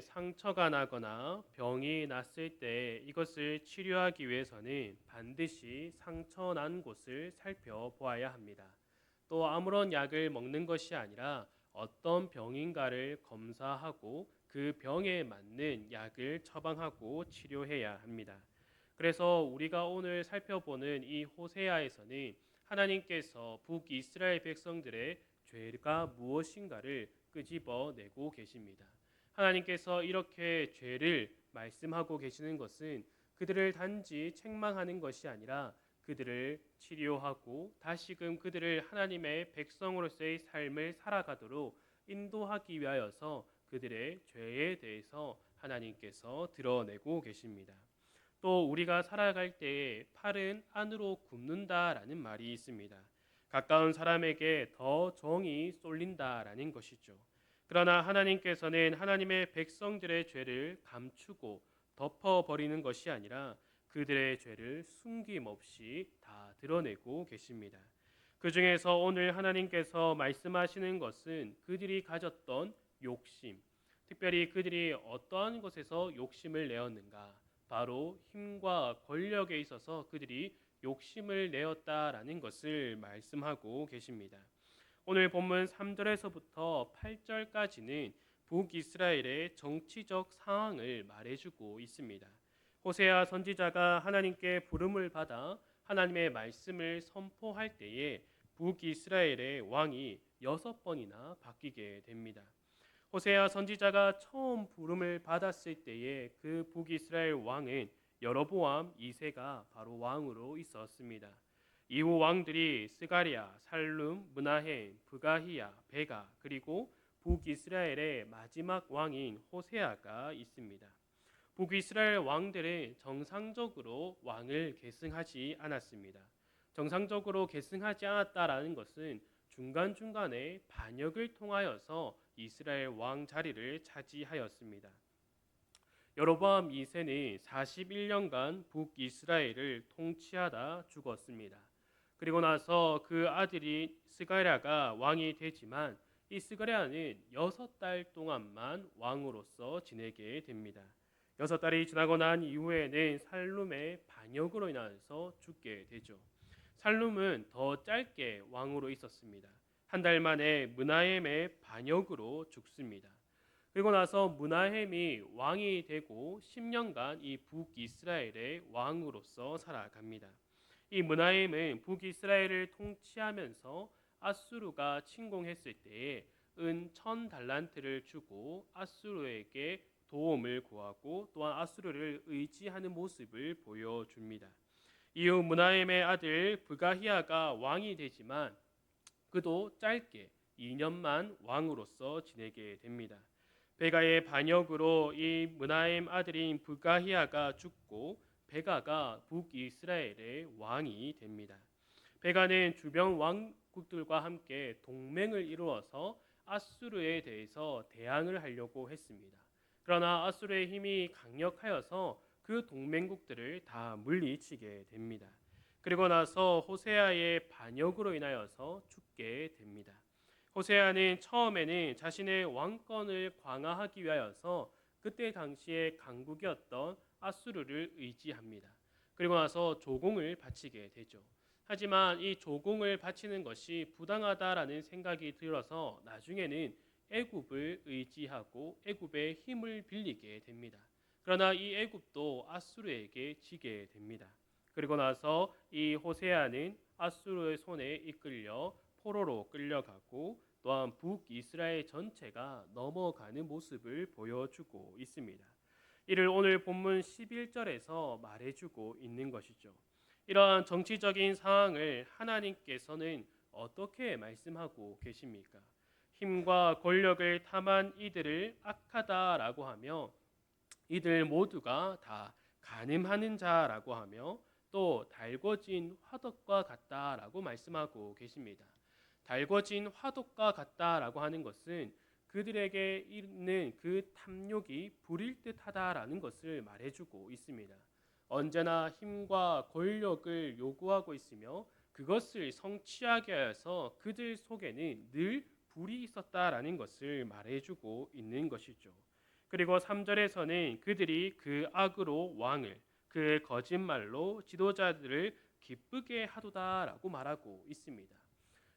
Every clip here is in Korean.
상처가 나거나 병이 났을 때 이것을 치료하기 위해서는 반드시 상처 난 곳을 살펴보아야 합니다. 또 아무런 약을 먹는 것이 아니라 어떤 병인가를 검사하고 그 병에 맞는 약을 처방하고 치료해야 합니다. 그래서 우리가 오늘 살펴보는 이 호세아에서는 하나님께서 북이스라엘 백성들의 죄가 무엇인가를 끄집어내고 계십니다. 하나님께서 이렇게 죄를 말씀하고 계시는 것은 그들을 단지 책망하는 것이 아니라 그들을 치료하고 다시금 그들을 하나님의 백성으로서의 삶을 살아가도록 인도하기 위하여서 그들의 죄에 대해서 하나님께서 드러내고 계십니다. 또 우리가 살아갈 때에 팔은 안으로 굽는다라는 말이 있습니다. 가까운 사람에게 더 정이 쏠린다라는 것이죠. 그러나 하나님께서는 하나님의 백성들의 죄를 감추고 덮어버리는 것이 아니라 그들의 죄를 숨김없이 다 드러내고 계십니다. 그 중에서 오늘 하나님께서 말씀하시는 것은 그들이 가졌던 욕심, 특별히 그들이 어떠한 것에서 욕심을 내었는가, 바로 힘과 권력에 있어서 그들이 욕심을 내었다라는 것을 말씀하고 계십니다. 오늘 본문 3절에서부터 8절까지는 북이스라엘의 정치적 상황을 말해주고 있습니다. 호세아 선지자가 하나님께 부름을 받아 하나님의 말씀을 선포할 때에 북이스라엘의 왕이 6번이나 바뀌게 됩니다. 호세아 선지자가 처음 부름을 받았을 때에 그 북이스라엘 왕은 여로보암 2세가 바로 왕으로 있었습니다. 이후 왕들이 스가랴, 살룸, 므나헴, 브가히야, 베가 그리고 북이스라엘의 마지막 왕인 호세아가 있습니다. 북이스라엘 왕들은 정상적으로 왕을 계승하지 않았습니다. 정상적으로 계승하지 않았다라는 것은 중간중간에 반역을 통하여서 이스라엘 왕 자리를 차지하였습니다. 여로보암 2세는 41년간 북이스라엘을 통치하다 죽었습니다. 그리고 나서 그 아들이 스가랴가 왕이 되지만 이 스가랴는 6달 동안만 왕으로서 지내게 됩니다. 6달이 지나고 난 이후에는 살룸의 반역으로 인해서 죽게 되죠. 살룸은 더 짧게 왕으로 있었습니다. 한 달 만에 므나헴의 반역으로 죽습니다. 그리고 나서 므나헴이 왕이 되고 10년간 이 북이스라엘의 왕으로서 살아갑니다. 이 므나헴은 북이스라엘을 통치하면서 아수르가 침공했을 때에 은 1000달란트를 주고 아수르에게 도움을 구하고 또한 아수르를 의지하는 모습을 보여줍니다. 이후 므나헴의 아들 브가히야가 왕이 되지만 그도 짧게 2년만 왕으로서 지내게 됩니다. 베가의 반역으로 이 므나헴 아들인 브가히야가 죽고 베가가 북이스라엘의 왕이 됩니다. 베가는 주변 왕국들과 함께 동맹을 이루어서 아수르에 대해서 대항을 하려고 했습니다. 그러나 아수르의 힘이 강력하여서 그 동맹국들을 다 물리치게 됩니다. 그리고 나서 호세아의 반역으로 인하여서 죽게 됩니다. 호세아는 처음에는 자신의 왕권을 강화하기 위하여서 그때 당시에 강국이었던 아수르를 의지합니다. 그리고 나서 조공을 바치게 되죠. 하지만 이 조공을 바치는 것이 부당하다라는 생각이 들어서 나중에는 애굽을 의지하고 애굽의 힘을 빌리게 됩니다. 그러나 이 애굽도 아수르에게 지게 됩니다. 그리고 나서 이 호세아는 아수르의 손에 이끌려 포로로 끌려가고 또한 북이스라엘 전체가 넘어가는 모습을 보여주고 있습니다. 이를 오늘 본문 11절에서 말해주고 있는 것이죠. 이러한 정치적인 상황을 하나님께서는 어떻게 말씀하고 계십니까? 힘과 권력을 탐한 이들을 악하다라고 하며 이들 모두가 다 간음하는 자라고 하며 또 달궈진 화덕과 같다라고 말씀하고 계십니다. 달궈진 화덕과 같다라고 하는 것은 그들에게 있는 그 탐욕이 불일 듯하다라는 것을 말해주고 있습니다. 언제나 힘과 권력을 요구하고 있으며 그것을 성취하게 하여서 그들 속에는 늘 불이 있었다라는 것을 말해주고 있는 것이죠. 그리고 3절에서는 그들이 그 악으로 왕을, 그 거짓말로 지도자들을 기쁘게 하도다라고 말하고 있습니다.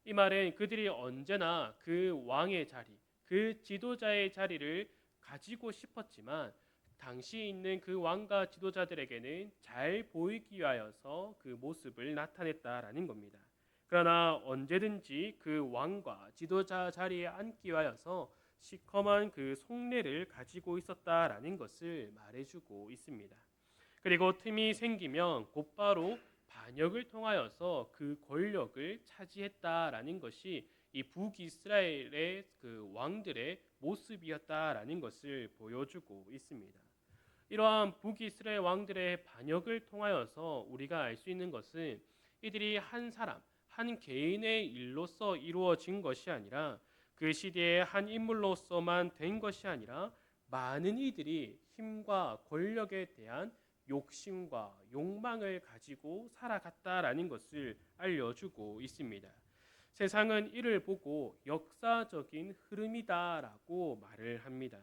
이 말은 그들이 언제나 그 왕의 자리, 그 지도자의 자리를 가지고 싶었지만 당시 있는 그 왕과 지도자들에게는 잘 보이기 위하여서 그 모습을 나타냈다라는 겁니다. 그러나 언제든지 그 왕과 지도자 자리에 앉기 위하여서 시커먼 그 속내를 가지고 있었다라는 것을 말해주고 있습니다. 그리고 틈이 생기면 곧바로 반역을 통하여서 그 권력을 차지했다라는 것이 이 북이스라엘의 그 왕들의 모습이었다라는 것을 보여주고 있습니다. 이러한 북이스라엘 왕들의 반역을 통하여서 우리가 알 수 있는 것은 이들이 한 사람, 한 개인의 일로서 이루어진 것이 아니라 그 시대의 한 인물로서만 된 것이 아니라 많은 이들이 힘과 권력에 대한 욕심과 욕망을 가지고 살아갔다라는 것을 알려주고 있습니다. 세상은 이를 보고 역사적인 흐름이다라고 말을 합니다.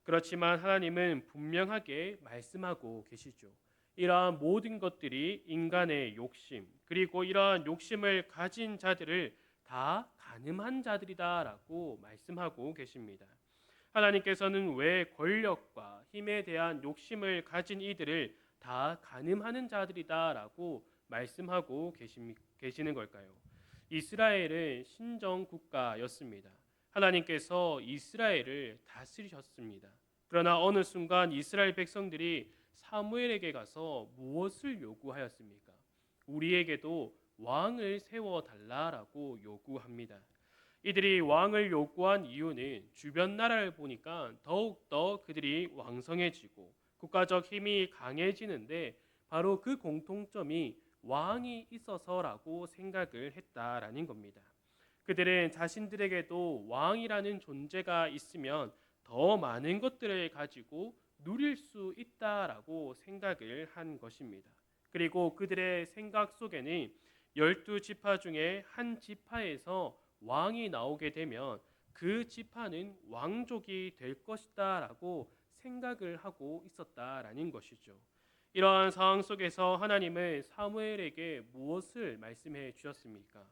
그렇지만 하나님은 분명하게 말씀하고 계시죠. 이러한 모든 것들이 인간의 욕심, 그리고 이러한 욕심을 가진 자들을 다 가늠한 자들이다라고 말씀하고 계십니다. 하나님께서는 왜 권력과 힘에 대한 욕심을 가진 이들을 다 가늠하는 자들이다라고 말씀하고 계시는 걸까요? 이스라엘은 신정 국가였습니다. 하나님께서 이스라엘을 다스리셨습니다. 그러나 어느 순간 이스라엘 백성들이 사무엘에게 가서 무엇을 요구하였습니까? 우리에게도 왕을 세워 달라라고 요구합니다. 이들이 왕을 요구한 이유는 주변 나라를 보니까 더욱더 그들이 왕성해지고 국가적 힘이 강해지는데 바로 그 공통점이 왕이 있어서라고 생각을 했다라는 겁니다. 그들은 자신들에게도 왕이라는 존재가 있으면 더 많은 것들을 가지고 누릴 수 있다라고 생각을 한 것입니다. 그리고 그들의 생각 속에는 12지파 중에 한 지파에서 왕이 나오게 되면 그 지파는 왕족이 될 것이다라고 생각을 하고 있었다라는 것이죠. 이러한 상황 속에서 하나님은 사무엘에게 무엇을 말씀해 주셨습니까?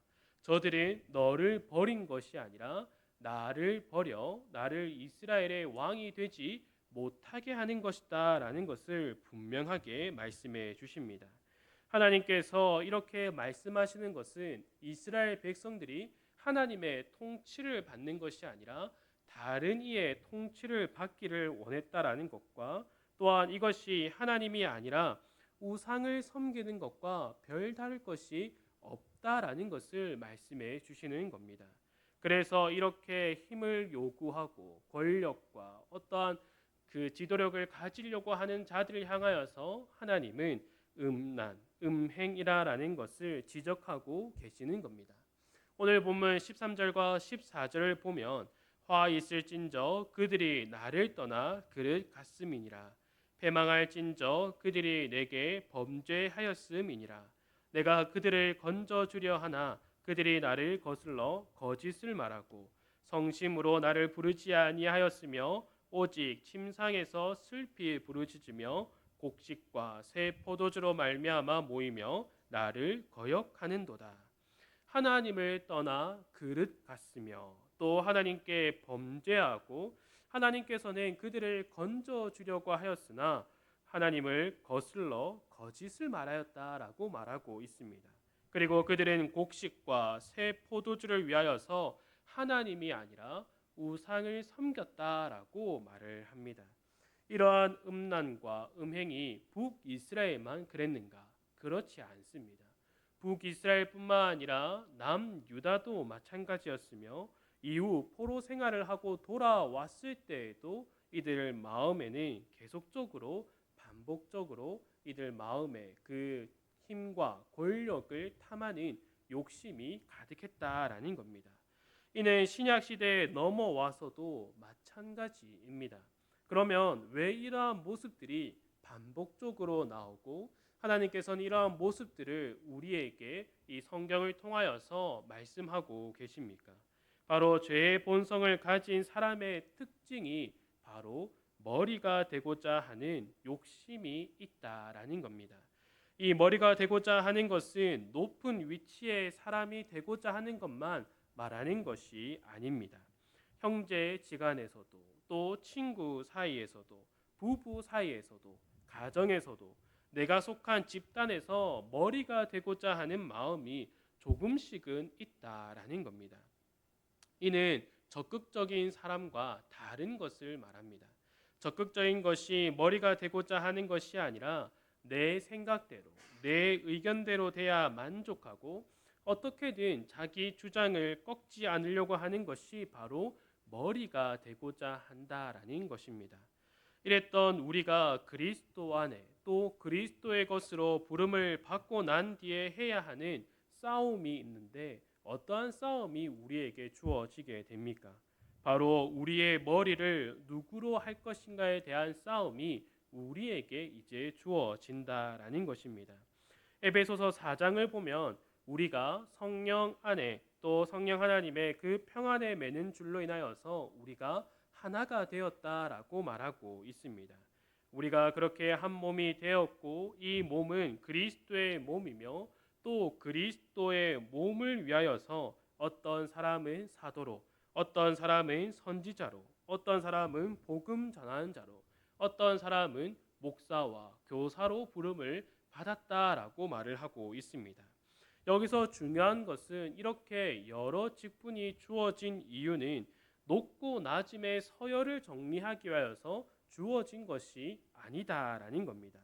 저들은 너를 버린 것이 아니라 나를 버려 나를 이스라엘의 왕이 되지 못하게 하는 것이다라는 것을 분명하게 말씀해 주십니다. 하나님께서 이렇게 말씀하시는 것은 이스라엘 백성들이 하나님의 통치를 받는 것이 아니라 다른 이의 통치를 받기를 원했다라는 것과 또한 이것이 하나님이 아니라 우상을 섬기는 것과 별다를 것이 없다라는 것을 말씀해 주시는 겁니다. 그래서 이렇게 힘을 요구하고 권력과 어떠한 그 지도력을 가지려고 하는 자들을 향하여서 하나님은 음란, 음행이라는 것을 지적하고 계시는 겁니다. 오늘 본문 13절과 14절을 보면 화 있을진저 그들이 나를 떠나 그릇 같음이니라. 패망할진저 그들이 내게 범죄하였음이니라. 내가 그들을 건져주려 하나 그들이 나를 거슬러 거짓을 말하고 성심으로 나를 부르지 아니하였으며 오직 침상에서 슬피 부르짖으며 곡식과 새 포도주로 말미암아 모이며 나를 거역하는도다. 하나님을 떠나 그릇 같으며 또 하나님께 범죄하고 하나님께서는 그들을 건져주려고 하였으나 하나님을 거슬러 거짓을 말하였다라고 말하고 있습니다. 그리고 그들은 곡식과 새 포도주를 위하여서 하나님이 아니라 우상을 섬겼다라고 말을 합니다. 이러한 음란과 음행이 북이스라엘만 그랬는가? 그렇지 않습니다. 북이스라엘뿐만 아니라 남유다도 마찬가지였으며 이후 포로 생활을 하고 돌아왔을 때에도 이들 마음에는 계속적으로 반복적으로 이들 마음에 그 힘과 권력을 탐하는 욕심이 가득했다라는 겁니다. 이는 신약 시대에 넘어와서도 마찬가지입니다. 그러면 왜 이러한 모습들이 반복적으로 나오고 하나님께서는 이러한 모습들을 우리에게 이 성경을 통하여서 말씀하고 계십니까? 바로 죄의 본성을 가진 사람의 특징이 바로 머리가 되고자 하는 욕심이 있다라는 겁니다. 이 머리가 되고자 하는 것은 높은 위치의 사람이 되고자 하는 것만 말하는 것이 아닙니다. 형제 지간에서도, 또 친구 사이에서도, 부부 사이에서도, 가정에서도, 내가 속한 집단에서 머리가 되고자 하는 마음이 조금씩은 있다라는 겁니다. 이는 적극적인 사람과 다른 것을 말합니다. 적극적인 것이 머리가 되고자 하는 것이 아니라 내 생각대로, 내 의견대로 돼야 만족하고 어떻게든 자기 주장을 꺾지 않으려고 하는 것이 바로 머리가 되고자 한다라는 것입니다. 이랬던 우리가 그리스도 안에 또 그리스도의 것으로 부름을 받고 난 뒤에 해야 하는 싸움이 있는데 어떠한 싸움이 우리에게 주어지게 됩니까? 바로 우리의 머리를 누구로 할 것인가에 대한 싸움이 우리에게 이제 주어진다라는 것입니다. 에베소서 4장을 보면 우리가 성령 안에 또 성령 하나님의 그 평안에 매는 줄로 인하여서 우리가 하나가 되었다라고 말하고 있습니다. 우리가 그렇게 한 몸이 되었고 이 몸은 그리스도의 몸이며 또 그리스도의 몸을 위하여서 어떤 사람은 사도로, 어떤 사람은 선지자로, 어떤 사람은 복음 전하는 자로, 어떤 사람은 목사와 교사로 부름을 받았다라고 말을 하고 있습니다. 여기서 중요한 것은 이렇게 여러 직분이 주어진 이유는 높고 낮음의 서열을 정리하기 위하여서 주어진 것이 아니다라는 겁니다.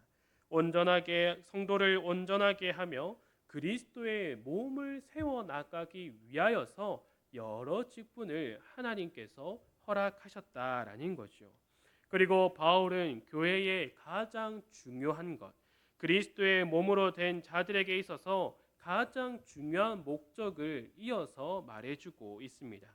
온전하게 성도를 온전하게 하며 그리스도의 몸을 세워 나가기 위하여서 여러 직분을 하나님께서 허락하셨다라는 거죠. 그리고 바울은 교회의 가장 중요한 것, 그리스도의 몸으로 된 자들에게 있어서 가장 중요한 목적을 이어서 말해주고 있습니다.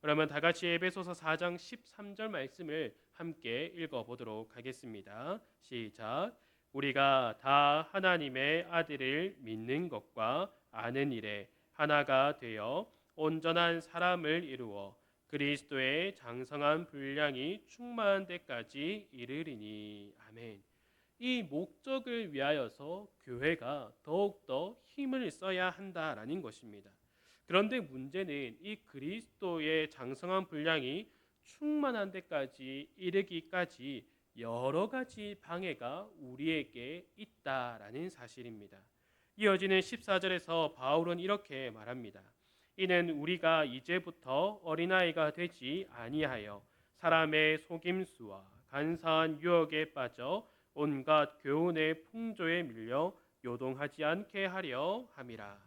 그러면 다 같이 에베소서 4장 13절 말씀을 함께 읽어보도록 하겠습니다. 시작. 우리가 다 하나님의 아들을 믿는 것과 아는 일에 하나가 되어 온전한 사람을 이루어 그리스도의 장성한 분량이 충만한 데까지 이르리니. 아멘. 이 목적을 위하여서 교회가 더욱더 힘을 써야 한다라는 것입니다. 그런데 문제는 이 그리스도의 장성한 분량이 충만한 데까지 이르기까지 여러 가지 방해가 우리에게 있다라는 사실입니다. 이어지는 14절에서 바울은 이렇게 말합니다. 이는 우리가 이제부터 어린아이가 되지 아니하여 사람의 속임수와 간사한 유혹에 빠져 온갖 교훈의 풍조에 밀려 요동하지 않게 하려 함이라.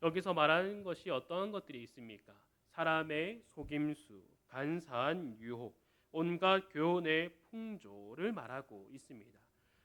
여기서 말하는 것이 어떤 것들이 있습니까? 사람의 속임수, 간사한 유혹, 온갖 교훈의 풍조를 말하고 있습니다.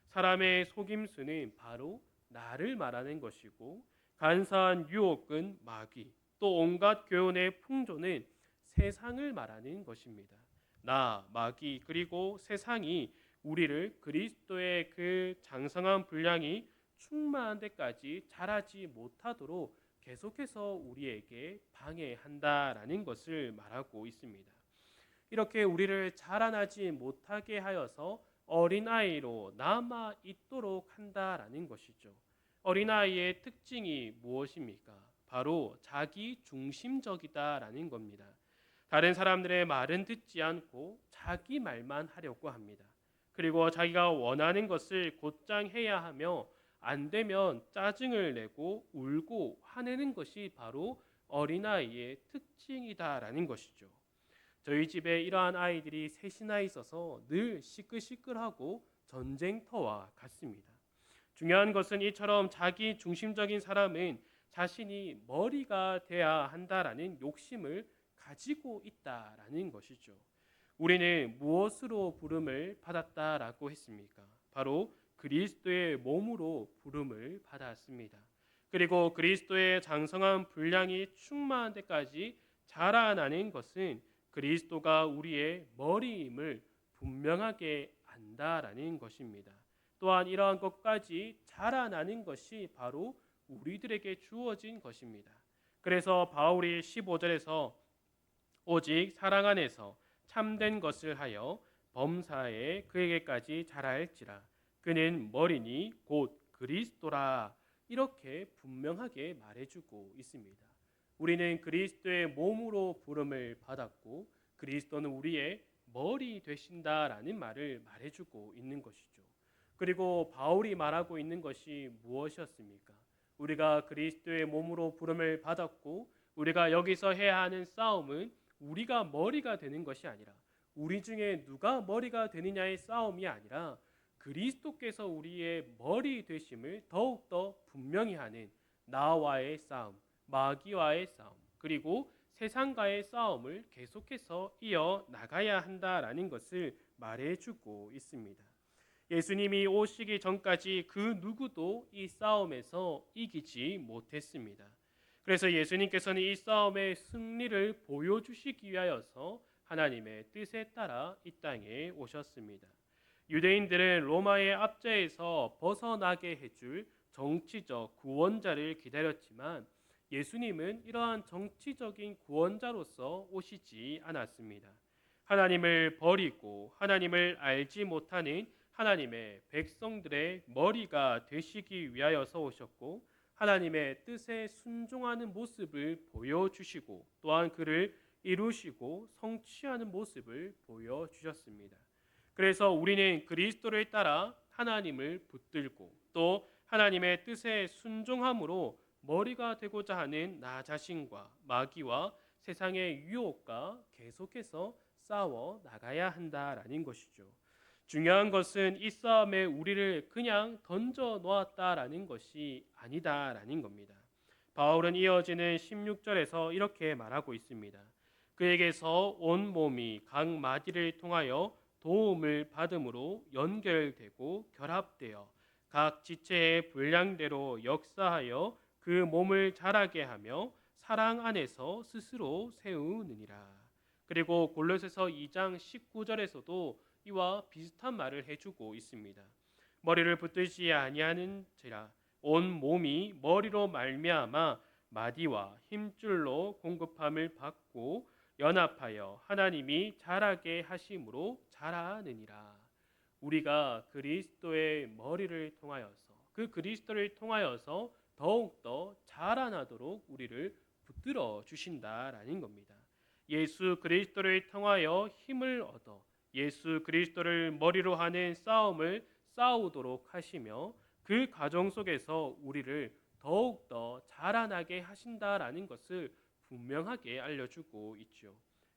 사람의 속임수는 바로 나를 말하는 것이고 간사한 유혹은 마귀, 또 온갖 교훈의 풍조는 세상을 말하는 것입니다. 나, 마귀, 그리고 세상이 우리를 그리스도의 그 장성한 분량이 충만한 데까지 자라지 못하도록 계속해서 우리에게 방해한다라는 것을 말하고 있습니다. 이렇게 우리를 자라나지 못하게 하여서 어린아이로 남아 있도록 한다라는 것이죠. 어린아이의 특징이 무엇입니까? 바로 자기 중심적이다라는 겁니다. 다른 사람들의 말은 듣지 않고 자기 말만 하려고 합니다. 그리고 자기가 원하는 것을 곧장 해야 하며 안 되면 짜증을 내고 울고 화내는 것이 바로 어린아이의 특징이다라는 것이죠. 저희 집에 이러한 아이들이 셋이나 있어서 늘 시끌시끌하고 전쟁터와 같습니다. 중요한 것은 이처럼 자기 중심적인 사람은 자신이 머리가 돼야 한다라는 욕심을 가지고 있다라는 것이죠. 우리는 무엇으로 부름을 받았다라고 했습니까? 바로 그리스도의 몸으로 부름을 받았습니다. 그리고 그리스도의 장성한 분량이 충만한 데까지 자라나는 것은 그리스도가 우리의 머리임을 분명하게 안다라는 것입니다. 또한 이러한 것까지 자라나는 것이 바로 우리들에게 주어진 것입니다. 그래서 바울이 15절에서 오직 사랑 안에서 참된 것을 하여 범사에 그에게까지 자라할지라. 그는 머리니 곧 그리스도라. 이렇게 분명하게 말해주고 있습니다. 우리는 그리스도의 몸으로 부름을 받았고 그리스도는 우리의 머리 되신다라는 말을 말해주고 있는 것이죠. 그리고 바울이 말하고 있는 것이 무엇이었습니까? 우리가 그리스도의 몸으로 부름을 받았고 우리가 여기서 해야 하는 싸움은 우리가 머리가 되는 것이 아니라 우리 중에 누가 머리가 되느냐의 싸움이 아니라 그리스도께서 우리의 머리 되심을 더욱더 분명히 하는 나와의 싸움, 마귀와의 싸움, 그리고 세상과의 싸움을 계속해서 이어 나가야 한다라는 것을 말해주고 있습니다. 예수님이 오시기 전까지 그 누구도 이 싸움에서 이기지 못했습니다. 그래서 예수님께서는 이 싸움의 승리를 보여주시기 위하여서 하나님의 뜻에 따라 이 땅에 오셨습니다. 유대인들은 로마의 압제에서 벗어나게 해줄 정치적 구원자를 기다렸지만 예수님은 이러한 정치적인 구원자로서 오시지 않았습니다. 하나님을 버리고 하나님을 알지 못하는 하나님의 백성들의 머리가 되시기 위하여서 오셨고 하나님의 뜻에 순종하는 모습을 보여주시고 또한 그를 이루시고 성취하는 모습을 보여주셨습니다. 그래서 우리는 그리스도를 따라 하나님을 붙들고 또 하나님의 뜻에 순종함으로 머리가 되고자 하는 나 자신과 마귀와 세상의 유혹과 계속해서 싸워 나가야 한다라는 것이죠. 중요한 것은 이 싸움에 우리를 그냥 던져 놓았다라는 것이 아니다라는 겁니다. 바울은 이어지는 16절에서 이렇게 말하고 있습니다. 그에게서 온 몸이 각 마디를 통하여 도움을 받음으로 연결되고 결합되어 각 지체의 분량대로 역사하여 그 몸을 자라게 하며 사랑 안에서 스스로 세우느니라. 그리고 골로새서 2장 19절에서도 이와 비슷한 말을 해주고 있습니다. 머리를 붙들지 아니하는지라 온 몸이 머리로 말미암아 마디와 힘줄로 공급함을 받고 연합하여 하나님이 자라게 하심으로 자라느니라. 우리가 그리스도의 머리를 통하여서 그 그리스도를 통하여서 더욱더 자라나도록 우리를 붙들어 주신다라는 겁니다. 예수 그리스도를 통하여 힘을 얻어 예수 그리스도를 머리로 하는 싸움을 싸우도록 하시며 그 과정 속에서 우리를 더욱더 자라나게 하신다라는 것을 분명하게 알려주고 있죠.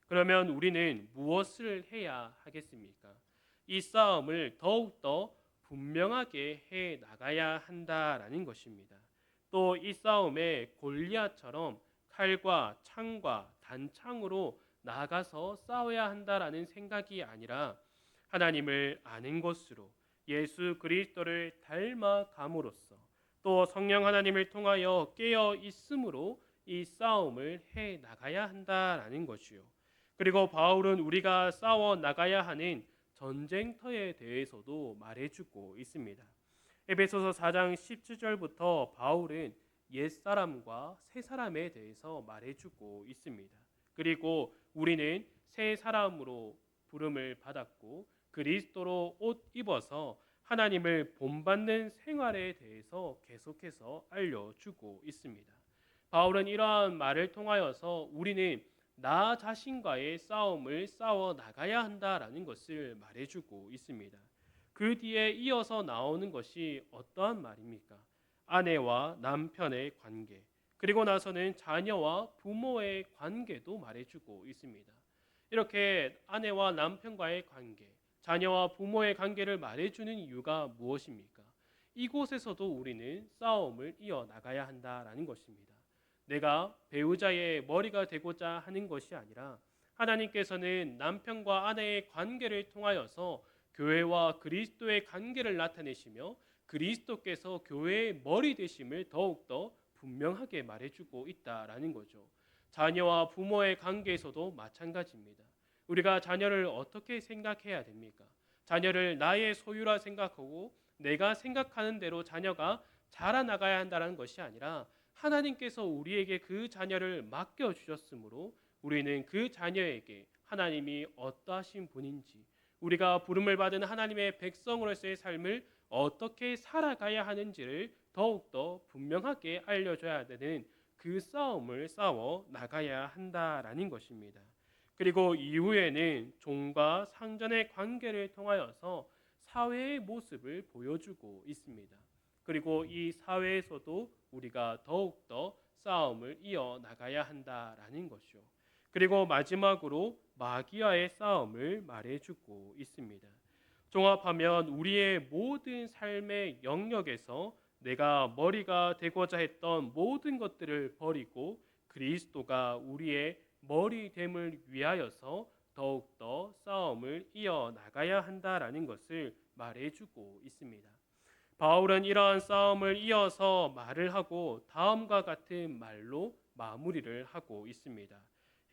그러면 우리는 무엇을 해야 하겠습니까? 이 싸움을 더욱더 분명하게 해 나가야 한다라는 것입니다. 또 이 싸움에 골리앗처럼 칼과 창과 단창으로 나가서 싸워야 한다라는 생각이 아니라 하나님을 아는 것으로 예수 그리스도를 닮아감으로써 또 성령 하나님을 통하여 깨어 있음으로 이 싸움을 해 나가야 한다라는 것이요. 그리고 바울은 우리가 싸워 나가야 하는 전쟁터에 대해서도 말해주고 있습니다. 에베소서 4장 17절부터 바울은 옛사람과 새사람에 대해서 말해주고 있습니다. 그리고 우리는 새 사람으로 부름을 받았고 그리스도로 옷 입어서 하나님을 본받는 생활에 대해서 계속해서 알려주고 있습니다. 바울은 이러한 말을 통하여서 우리는 나 자신과의 싸움을 싸워 나가야 한다라는 것을 말해주고 있습니다. 그 뒤에 이어서 나오는 것이 어떠한 말입니까? 아내와 남편의 관계, 그리고 나서는 자녀와 부모의 관계도 말해주고 있습니다. 이렇게 아내와 남편과의 관계, 자녀와 부모의 관계를 말해주는 이유가 무엇입니까? 이곳에서도 우리는 싸움을 이어나가야 한다라는 것입니다. 내가 배우자의 머리가 되고자 하는 것이 아니라 하나님께서는 남편과 아내의 관계를 통하여서 교회와 그리스도의 관계를 나타내시며 그리스도께서 교회의 머리 되심을 더욱더 분명하게 말해주고 있다라는 거죠. 자녀와 부모의 관계에서도 마찬가지입니다. 우리가 자녀를 어떻게 생각해야 됩니까? 자녀를 나의 소유라 생각하고 내가 생각하는 대로 자녀가 자라나가야 한다는 것이 아니라 하나님께서 우리에게 그 자녀를 맡겨주셨으므로 우리는 그 자녀에게 하나님이 어떠하신 분인지 우리가 부름을 받은 하나님의 백성으로서의 삶을 어떻게 살아가야 하는지를 더욱더 분명하게 알려줘야 되는 그 싸움을 싸워 나가야 한다라는 것입니다. 그리고 이후에는 종과 상전의 관계를 통하여서 사회의 모습을 보여주고 있습니다. 그리고 이 사회에서도 우리가 더욱더 싸움을 이어 나가야 한다라는 것이요. 그리고 마지막으로 마귀와의 싸움을 말해주고 있습니다. 종합하면 우리의 모든 삶의 영역에서 내가 머리가 되고자 했던 모든 것들을 버리고 그리스도가 우리의 머리됨을 위하여서 더욱더 싸움을 이어 나가야 한다라는 것을 말해주고 있습니다. 바울은 이러한 싸움을 이어서 말을 하고 다음과 같은 말로 마무리를 하고 있습니다.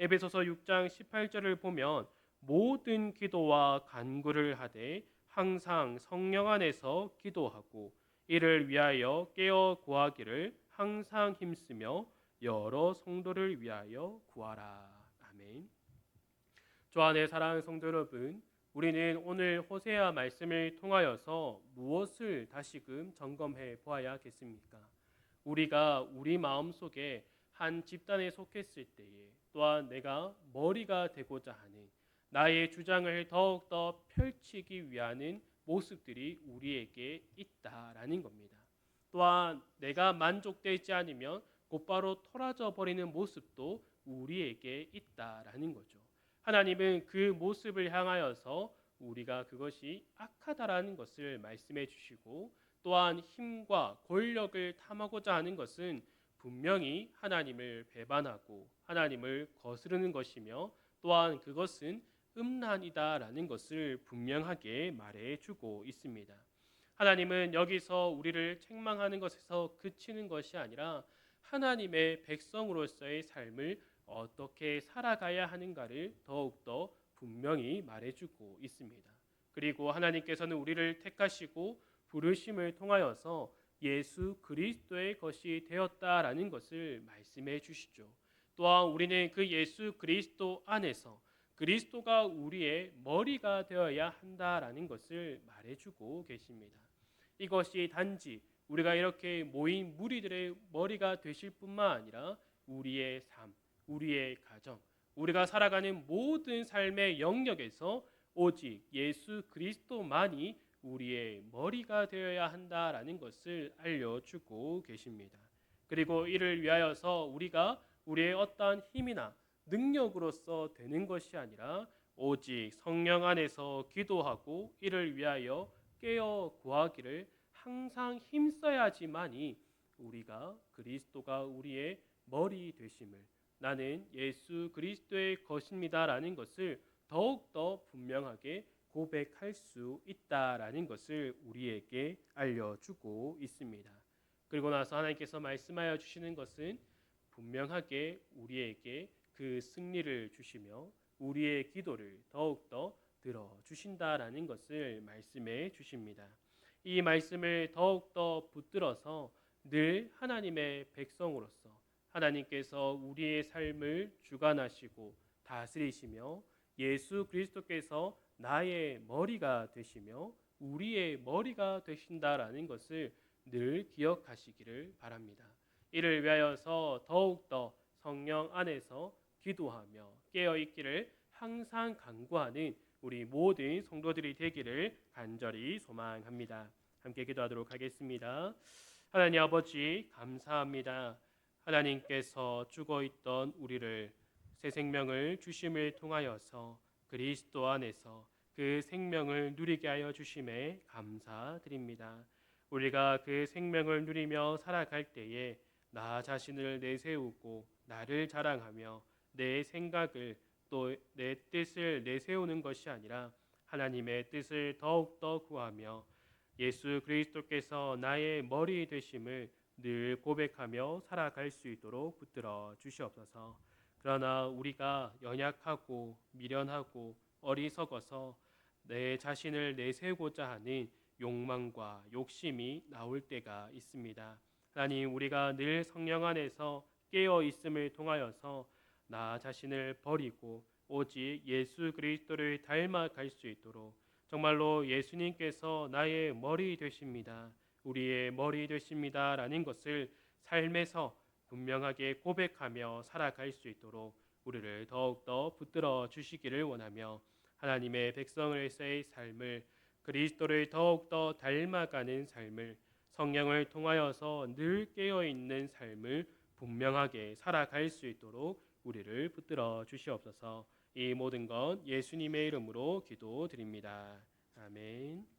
에베소서 6장 18절을 보면 모든 기도와 간구를 하되 항상 성령 안에서 기도하고 이를 위하여 깨어 구하기를 항상 힘쓰며 여러 성도를 위하여 구하라. 아멘. 주 안에 사랑하는 성도 여러분, 우리는 오늘 호세아 말씀을 통하여서 무엇을 다시금 점검해 보아야겠습니까? 우리가 우리 마음속에 한 집단에 속했을 때에 또한 내가 머리가 되고자 하는 나의 주장을 더욱더 펼치기 위한 모습들이 우리에게 있다라는 겁니다. 또한 내가 만족되지 않으면 곧바로 토라져 버리는 모습도 우리에게 있다라는 거죠. 하나님은 그 모습을 향하여서 우리가 그것이 악하다라는 것을 말씀해 주시고 또한 힘과 권력을 탐하고자 하는 것은 분명히 하나님을 배반하고 하나님을 거스르는 것이며 또한 그것은 음란이다라는 것을 분명하게 말해주고 있습니다. 하나님은 여기서 우리를 책망하는 것에서 그치는 것이 아니라 하나님의 백성으로서의 삶을 어떻게 살아가야 하는가를 더욱더 분명히 말해주고 있습니다. 그리고 하나님께서는 우리를 택하시고 부르심을 통하여서 예수 그리스도의 것이 되었다라는 것을 말씀해 주시죠. 또한 우리는 그 예수 그리스도 안에서 그리스도가 우리의 머리가 되어야 한다라는 것을 말해주고 계십니다. 이것이 단지 우리가 이렇게 모인 무리들의 머리가 되실 뿐만 아니라 우리의 삶, 우리의 가정, 우리가 살아가는 모든 삶의 영역에서 오직 예수 그리스도만이 우리의 머리가 되어야 한다라는 것을 알려주고 계십니다. 그리고 이를 위하여서 우리가 우리의 어떠한 힘이나 능력으로서 되는 것이 아니라 오직 성령 안에서 기도하고 이를 위하여 깨어 구하기를 항상 힘써야지만이 우리가 그리스도가 우리의 머리 되심을 나는 예수 그리스도의 것입니다라는 것을 더욱더 분명하게 고백할 수 있다라는 것을 우리에게 알려주고 있습니다. 그리고 나서 하나님께서 말씀하여 주시는 것은 분명하게 우리에게 그 승리를 주시며 우리의 기도를 더욱더 들어주신다라는 것을 말씀해 주십니다. 이 말씀을 더욱더 붙들어서 늘 하나님의 백성으로서 하나님께서 우리의 삶을 주관하시고 다스리시며 예수 그리스도께서 나의 머리가 되시며 우리의 머리가 되신다라는 것을 늘 기억하시기를 바랍니다. 이를 위하여서 더욱더 성령 안에서 기도하며 깨어있기를 항상 간구하는 우리 모든 성도들이 되기를 간절히 소망합니다. 함께 기도하도록 하겠습니다. 하나님 아버지 감사합니다. 하나님께서 죽어있던 우리를 새 생명을 주심을 통하여서 그리스도 안에서 그 생명을 누리게 하여 주심에 감사드립니다. 우리가 그 생명을 누리며 살아갈 때에 나 자신을 내세우고 나를 자랑하며 내 생각을 또 내 뜻을 내세우는 것이 아니라 하나님의 뜻을 더욱더 구하며 예수 그리스도께서 나의 머리 되심을 늘 고백하며 살아갈 수 있도록 붙들어 주시옵소서. 그러나 우리가 연약하고 미련하고 어리석어서 내 자신을 내세우고자 하는 욕망과 욕심이 나올 때가 있습니다. 하나님, 우리가 늘 성령 안에서 깨어 있음을 통하여서 나 자신을 버리고 오직 예수 그리스도를 닮아갈 수 있도록 정말로 예수님께서 나의 머리 되십니다. 우리의 머리 되십니다라는 것을 삶에서 분명하게 고백하며 살아갈 수 있도록 우리를 더욱더 붙들어 주시기를 원하며 하나님의 백성으로서의 삶을 그리스도를 더욱더 닮아가는 삶을 성령을 통하여서 늘 깨어있는 삶을 분명하게 살아갈 수 있도록 우리를 붙들어 주시옵소서. 이 모든 것 예수님의 이름으로 기도드립니다. 아멘.